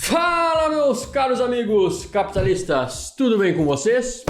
Fala, meus caros amigos capitalistas, tudo bem com vocês?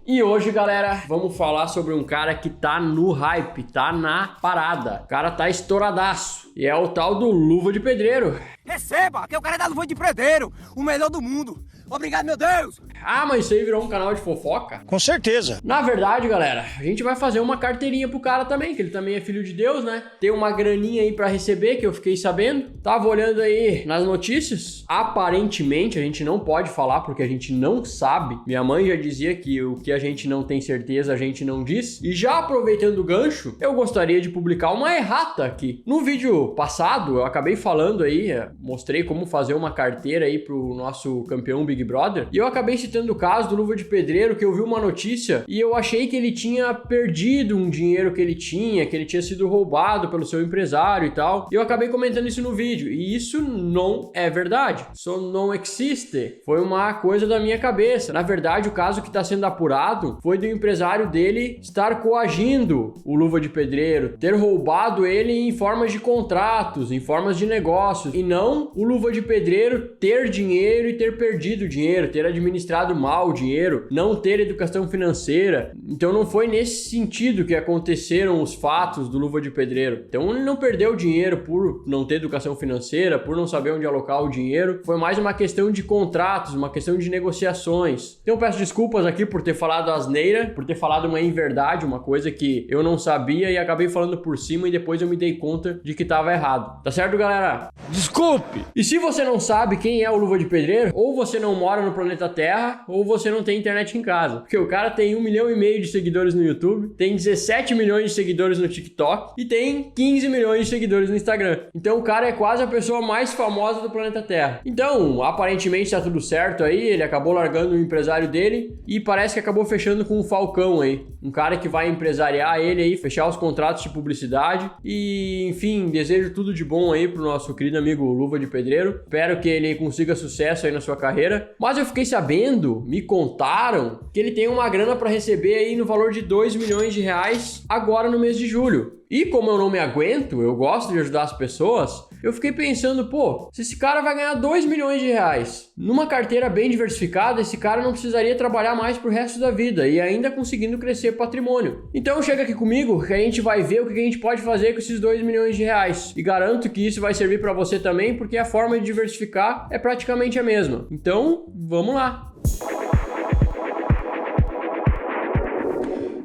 E hoje, galera, vamos falar sobre um cara que tá no hype, tá na parada. O cara tá estouradaço. E é o tal do Luva de Pedreiro. Receba, que é o cara da Luva de Pedreiro, o melhor do mundo. Obrigado, meu Deus. Ah, mas isso aí virou um canal de fofoca? Com certeza. Na verdade, galera, a gente vai fazer uma carteirinha pro cara também, que ele também é filho de Deus, né? Tem uma graninha aí pra receber, que eu fiquei sabendo. Tava olhando aí nas notícias. Aparentemente, a gente não pode falar porque a gente não sabe. Minha mãe já dizia que o que a gente não tem certeza, a gente não diz. E já aproveitando o gancho, eu gostaria de publicar uma errata aqui. No vídeo passado, eu acabei falando aí, mostrei como fazer uma carteira aí pro nosso campeão Big Brother. E eu acabei citando o caso do Luva de Pedreiro, que eu vi uma notícia e eu achei que ele tinha perdido um dinheiro que ele tinha sido roubado pelo seu empresário e tal. E eu acabei comentando isso no vídeo. E isso não é verdade. Isso não existe. Foi uma coisa da minha cabeça. Na verdade, o caso que está sendo apurado foi do empresário dele estar coagindo o Luva de Pedreiro, ter roubado ele em formas de contratos, em formas de negócios, e não o Luva de Pedreiro ter dinheiro e ter perdido dinheiro, ter administrado mal o dinheiro, não ter educação financeira. Então não foi nesse sentido que aconteceram os fatos do Luva de Pedreiro. Então ele não perdeu dinheiro por não ter educação financeira, por não saber onde alocar o dinheiro. Foi mais uma questão de contratos, uma questão de negociações. Então eu peço desculpas aqui por ter falado asneira, por ter falado uma inverdade, uma coisa que eu não sabia e acabei falando por cima e depois eu me dei conta de que estava errado. Tá certo, galera? Desculpe! E se você não sabe quem é o Luva de Pedreiro, ou você não mora no planeta Terra, ou você não tem internet em casa. Porque o cara tem 1,5 milhão de seguidores no YouTube, tem 17 milhões de seguidores no TikTok e tem 15 milhões de seguidores no Instagram. Então o cara é quase a pessoa mais famosa do planeta Terra. Então, aparentemente tá tudo certo aí, ele acabou largando o empresário dele e parece que acabou fechando com o Falcão aí. Um cara que vai empresariar ele aí, fechar os contratos de publicidade e, enfim, desejo tudo de bom aí pro nosso querido amigo Luva de Pedreiro. Espero que ele consiga sucesso aí na sua carreira. Mas eu fiquei sabendo, me contaram, que ele tem uma grana para receber aí no valor de 2 milhões de reais agora no mês de julho. E como eu não me aguento, eu gosto de ajudar as pessoas, eu fiquei pensando, pô, se esse cara vai ganhar 2 milhões de reais numa carteira bem diversificada, esse cara não precisaria trabalhar mais pro resto da vida e ainda conseguindo crescer patrimônio. Então chega aqui comigo que a gente vai ver o que a gente pode fazer com esses 2 milhões de reais. E garanto que isso vai servir para você também, porque a forma de diversificar é praticamente a mesma. Então, vamos lá!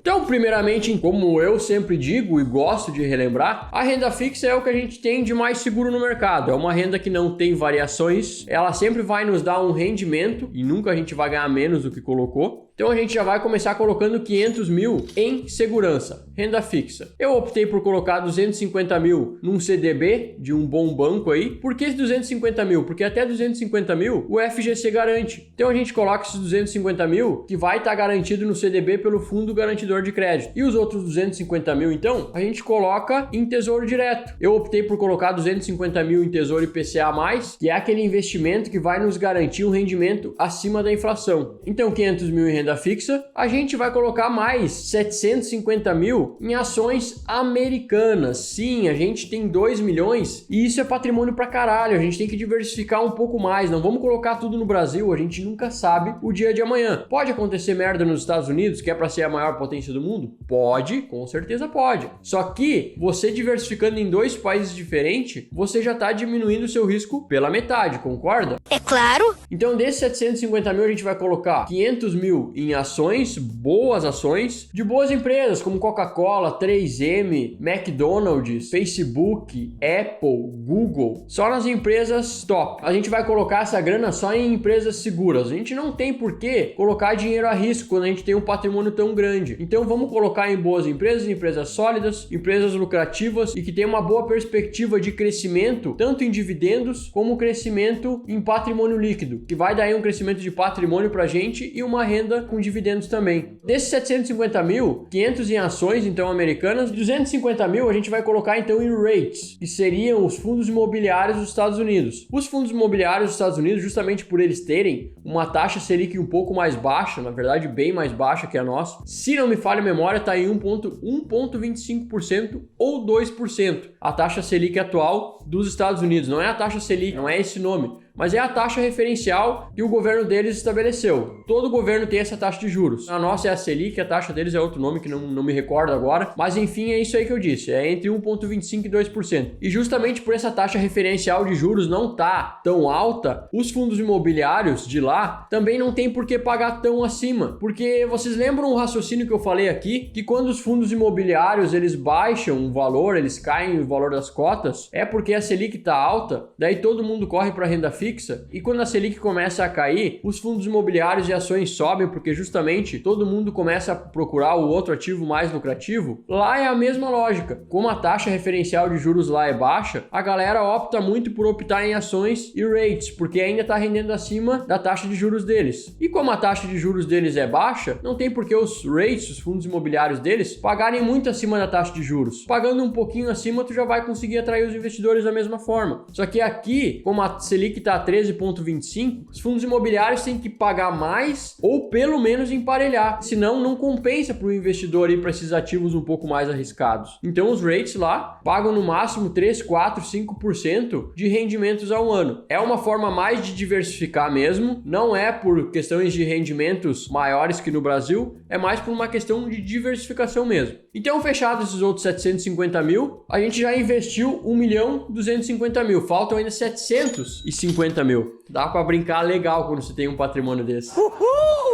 Então, primeiramente, como eu sempre digo e gosto de relembrar, a renda fixa é o que a gente tem de mais seguro no mercado. É uma renda que não tem variações, ela sempre vai nos dar um rendimento e nunca a gente vai ganhar menos do que colocou. Então a gente já vai começar colocando 500 mil em segurança, renda fixa. Eu optei por colocar 250 mil num CDB de um bom banco aí. Por que 250 mil? Porque até 250 mil o FGC garante. Então a gente coloca esses 250 mil que vai estar garantido no CDB pelo Fundo Garantidor de Crédito. E os outros 250 mil, então, a gente coloca em Tesouro Direto. Eu optei por colocar 250 mil em Tesouro IPCA+, que é aquele investimento que vai nos garantir um rendimento acima da inflação. Então 500 mil em renda fixa, a gente vai colocar mais 750 mil em ações americanas. Sim, a gente tem 2 milhões e isso é patrimônio pra caralho. A gente tem que diversificar um pouco mais. Não vamos colocar tudo no Brasil, a gente nunca sabe o dia de amanhã. Pode acontecer merda nos Estados Unidos, que é pra ser a maior potência do mundo? Pode, com certeza pode. Só que você diversificando em 2 países diferentes, você já tá diminuindo o seu risco pela metade, concorda? É claro! Então desses 750 mil a gente vai colocar 500 mil em ações, boas ações, de boas empresas como Coca-Cola, 3M, McDonald's, Facebook, Apple, Google. Só nas empresas top. A gente vai colocar essa grana só em empresas seguras. A gente não tem por que colocar dinheiro a risco quando a gente tem um patrimônio tão grande. Então vamos colocar em boas empresas, empresas sólidas, empresas lucrativas e que tem uma boa perspectiva de crescimento, tanto em dividendos como crescimento em patrimônio líquido, que vai dar aí um crescimento de patrimônio pra gente e uma renda com dividendos também. Desses 750 mil, 500 em ações, então americanas, 250 mil a gente vai colocar então em REITs, que seriam os fundos imobiliários dos Estados Unidos. Os fundos imobiliários dos Estados Unidos, justamente por eles terem uma taxa Selic um pouco mais baixa, na verdade bem mais baixa que a nossa, se não me falha a memória, está em 1,25% ou 2%. A taxa Selic atual dos Estados Unidos. Não é a taxa Selic, não é esse nome. mas é a taxa referencial que o governo deles estabeleceu. Todo governo tem essa taxa de juros. A nossa é a Selic, a taxa deles é outro nome que não me recordo agora, mas enfim, é isso aí que eu disse, é entre 1,25% e 2%. E justamente por essa taxa referencial de juros não tá tão alta, os fundos imobiliários de lá também não tem por que pagar tão acima, porque vocês lembram o raciocínio que eu falei aqui, que quando os fundos imobiliários eles baixam o valor, eles caem o valor das cotas, é porque a Selic tá alta, daí todo mundo corre para renda fixa, e quando a Selic começa a cair, os fundos imobiliários e ações sobem, porque justamente todo mundo começa a procurar o outro ativo mais lucrativo. Lá é a mesma lógica. Como a taxa referencial de juros lá é baixa, a galera opta muito por optar em ações e rates, porque ainda está rendendo acima da taxa de juros deles. E como a taxa de juros deles é baixa, não tem por que os rates, os fundos imobiliários deles, pagarem muito acima da taxa de juros. Pagando um pouquinho acima, tu já vai conseguir atrair os investidores da mesma forma. Só que aqui, como a Selic está a 13,25, os fundos imobiliários têm que pagar mais ou pelo menos emparelhar, senão não compensa para o investidor ir para esses ativos um pouco mais arriscados. Então os rates lá pagam no máximo 3, 4, 5% de rendimentos ao ano. É uma forma mais de diversificar mesmo, não é por questões de rendimentos maiores que no Brasil, é mais por uma questão de diversificação mesmo. Então, fechados esses outros 750 mil, a gente já investiu 1.250.000, faltam ainda 750 mil. Dá para brincar legal quando você tem um patrimônio desse.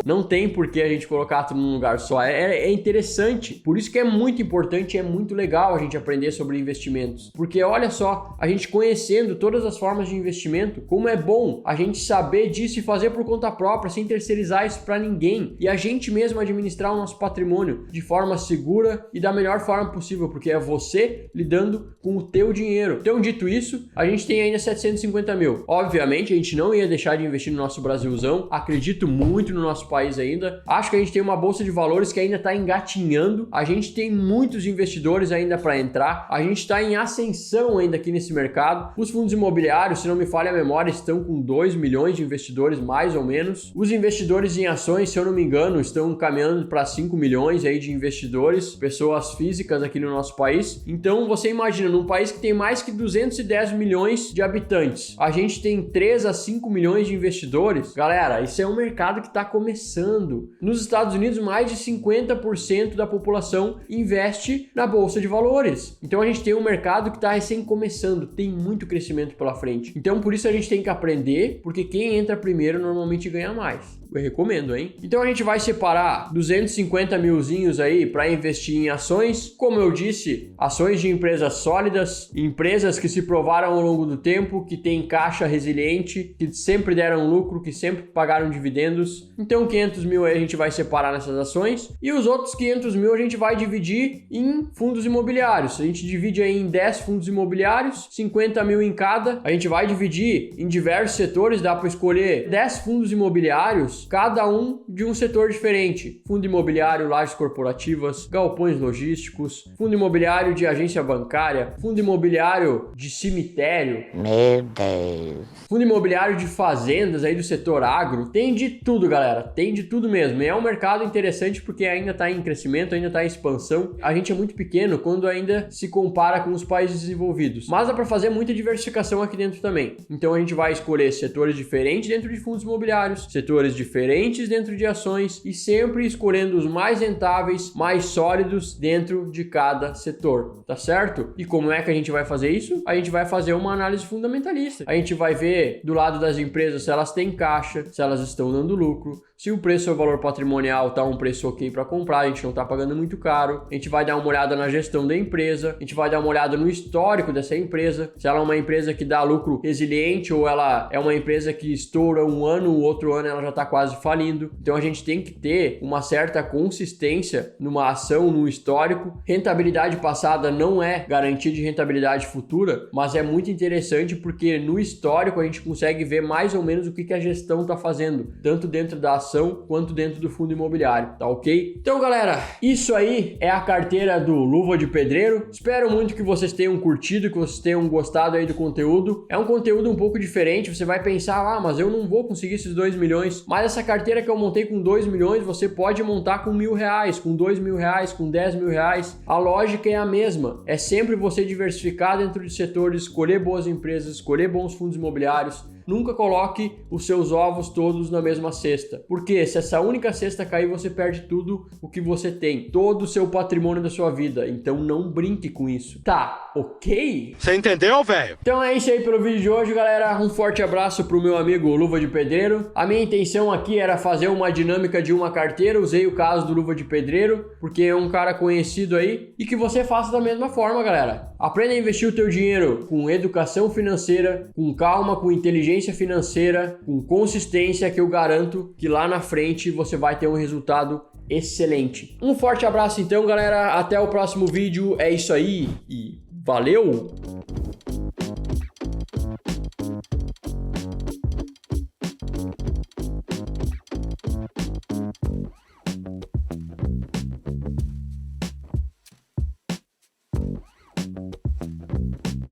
Não tem por que a gente colocar tudo num lugar só. É interessante. Por isso que é muito importante e é muito legal a gente aprender sobre investimentos. Porque olha só, a gente conhecendo todas as formas de investimento, como é bom a gente saber disso e fazer por conta própria, sem terceirizar isso para ninguém. E a gente mesmo administrar o nosso patrimônio de forma segura e da melhor forma possível, porque é você lidando com o teu dinheiro. Então, dito isso, a gente tem ainda 750 mil. Obviamente, a gente não ia deixar de investir no nosso Brasilzão. Acredito muito no nosso país ainda. Acho que a gente tem uma bolsa de valores que ainda está engatinhando. A gente tem muitos investidores ainda para entrar. A gente está em ascensão ainda aqui nesse mercado. Os fundos imobiliários, se não me falha a memória, estão com 2 milhões de investidores, mais ou menos. Os investidores em ações, se eu não me engano, estão caminhando para 5 milhões aí de investidores, pessoas físicas aqui no nosso país. Então, você imagina, num país que tem mais que 210 milhões de habitantes, a gente tem 3 a 5 milhões de investidores. Galera, isso é um mercado que está começando. Nos Estados Unidos, mais de 50% da população investe na bolsa de valores. Então, a gente tem um mercado que está recém começando, tem muito crescimento pela frente. Então, por isso a gente tem que aprender, porque quem entra primeiro normalmente ganha mais. Eu recomendo, hein? Então, a gente vai separar 250 milzinhos aí para investir em ações. Como eu disse, ações de empresas sólidas, empresas que se provaram ao longo do tempo, que têm caixa resiliente, que sempre deram lucro, que sempre pagaram dividendos. Então, 500 mil aí a gente vai separar nessas ações. E os outros 500 mil a gente vai dividir em fundos imobiliários. A gente divide aí em 10 fundos imobiliários, 50 mil em cada. A gente vai dividir em diversos setores, dá para escolher 10 fundos imobiliários, cada um de um setor diferente. Fundo imobiliário, lajes corporativas, galpões logísticos, fundo imobiliário de agência bancária, fundo imobiliário de cemitério. Meu Deus. Fundo imobiliário de fazendas aí do setor agro. Tem de tudo, galera. Tem de tudo mesmo. E é um mercado interessante porque ainda está em crescimento, ainda está em expansão. A gente é muito pequeno quando ainda se compara com os países desenvolvidos. Mas dá para fazer muita diversificação aqui dentro também. Então a gente vai escolher setores diferentes dentro de fundos imobiliários, setores diferentes dentro de ações e sempre escolhendo os mais rentáveis, mais sólidos dentro de cada setor, tá certo? E como é que a gente vai fazer isso? A gente vai fazer uma análise fundamentalista. A gente vai ver do lado das empresas se elas têm caixa, se elas estão dando lucro, se o preço ou o valor patrimonial tá um preço ok para comprar, a gente não tá pagando muito caro. A gente vai dar uma olhada na gestão da empresa, a gente vai dar uma olhada no histórico dessa empresa, se ela é uma empresa que dá lucro resiliente ou ela é uma empresa que estoura um ano, o outro ano ela já tá quase falindo. Então a gente tem que ter uma certa consistência numa ação, no histórico. Rentabilidade passada não é garantia de rentabilidade futura, mas é muito interessante porque no histórico a gente consegue ver mais ou menos o que a gestão tá fazendo, tanto dentro da ação quanto dentro do fundo imobiliário, tá ok? Então, galera, isso aí é a carteira do Luva de Pedreiro. Espero muito que vocês tenham curtido, que vocês tenham gostado aí do conteúdo. É um conteúdo um pouco diferente, você vai pensar, mas eu não vou conseguir esses 2 milhões. Mas essa carteira que eu montei com 2 milhões, você pode montar com R$1.000, com R$2.000, com R$10.000. A lógica é a mesma. É sempre você diversificar dentro de setores, escolher boas empresas, escolher bons fundos imobiliários, nunca coloque os seus ovos todos na mesma cesta. Porque se essa única cesta cair, você perde tudo o que você tem, todo o seu patrimônio da sua vida. Então não brinque com isso. Tá, ok? Você entendeu, velho? Então é isso aí pelo vídeo de hoje, galera. Um forte abraço pro meu amigo Luva de Pedreiro. A minha intenção aqui era fazer uma dinâmica de uma carteira. Usei o caso do Luva de Pedreiro, porque é um cara conhecido aí. E que você faça da mesma forma, galera. Aprenda a investir o teu dinheiro com educação financeira, com calma, com inteligência financeira, com consistência, que eu garanto que lá na frente você vai ter um resultado excelente. Um forte abraço então, galera. Até o próximo vídeo. É isso aí e valeu!